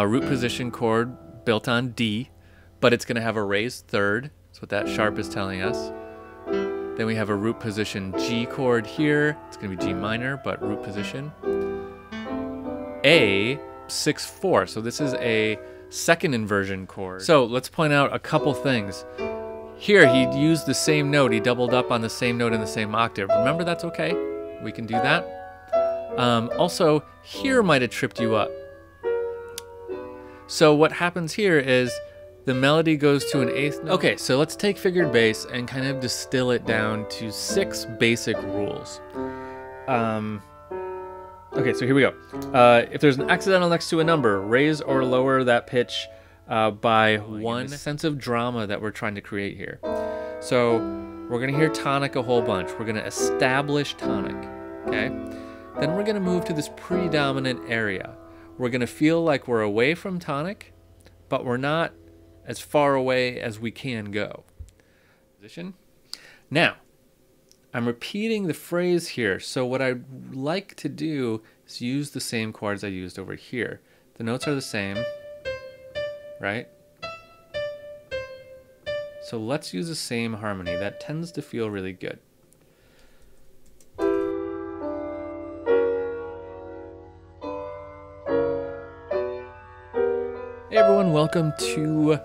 root position chord built on D, but it's going to have a raised third. That's what that sharp is telling us. Then we have a root position G chord here. It's going to be G minor, but root position. A, 6/4. So this is a second inversion chord. So let's point out a couple things. Here, he used the same note. He doubled up on the same note in the same octave. Remember, that's okay. We can do that. Also, here might have tripped you up. So what happens here is the melody goes to an eighth note. Okay, so let's take figured bass and kind of distill it down to 6 basic rules. Okay, so here we go. If there's an accidental next to a number, raise or lower that pitch by 1. Sense of drama that we're trying to create here. So we're going to hear tonic a whole bunch. We're going to establish tonic, okay? Then we're going to move to this predominant area. We're going to feel like we're away from tonic, but we're not as far away as we can go. Position. Now, I'm repeating the phrase here, so what I'd like to do is use the same chords I used over here. The notes are the same, right? So let's use the same harmony. That tends to feel really good. Hey everyone, welcome to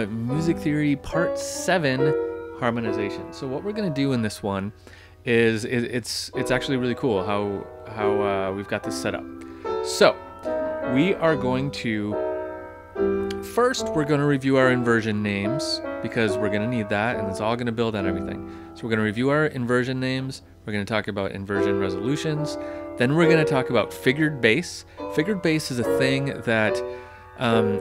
Music Theory Part 7, Harmonization. So what we're going to do in this one is it's actually really cool how we've got this set up. So we are going to first we're going to review our inversion names because we're going to need that, and it's all going to build on everything. So we're going to review our inversion names. We're going to talk about inversion resolutions. Then we're going to talk about figured bass. Figured bass is a thing that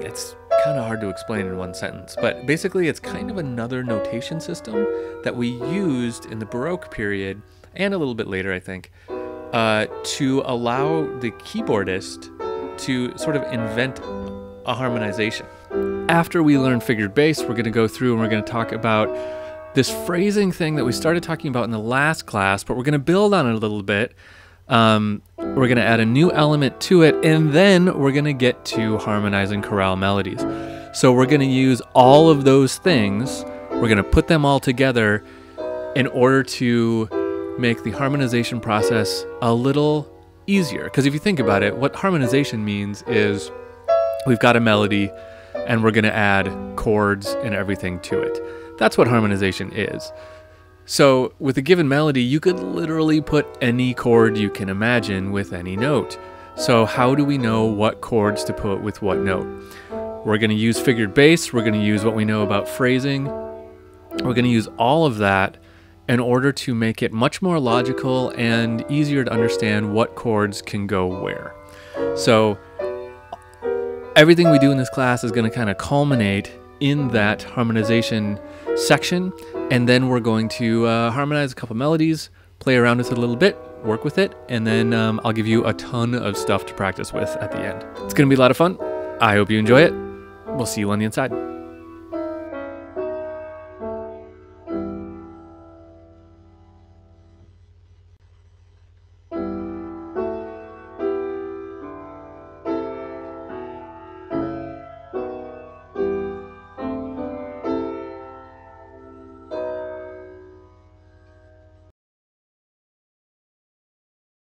it's kind of hard to explain in one sentence, but basically it's kind of another notation system that we used in the Baroque period and a little bit later, I think, to allow the keyboardist to sort of invent a harmonization. After we learn figured bass, we're going to go through and we're going to talk about this phrasing thing that we started talking about in the last class, but we're going to build on it a little bit. We're going to add a new element to it, and then we're going to get to harmonizing chorale melodies. So we're going to use all of those things, we're going to put them all together in order to make the harmonization process a little easier. Because if you think about it, what harmonization means is we've got a melody and we're going to add chords and everything to it. That's what harmonization is. So with a given melody, you could literally put any chord you can imagine with any note. So how do we know what chords to put with what note? We're going to use figured bass. We're going to use what we know about phrasing. We're going to use all of that in order to make it much more logical and easier to understand what chords can go where. So everything we do in this class is going to kind of culminate in that harmonization section, and then we're going to harmonize a couple melodies, play around with it a little bit, work with it, and then I'll give you a ton of stuff to practice with at the end. It's going to be a lot of fun. I hope you enjoy it. We'll see you on the inside.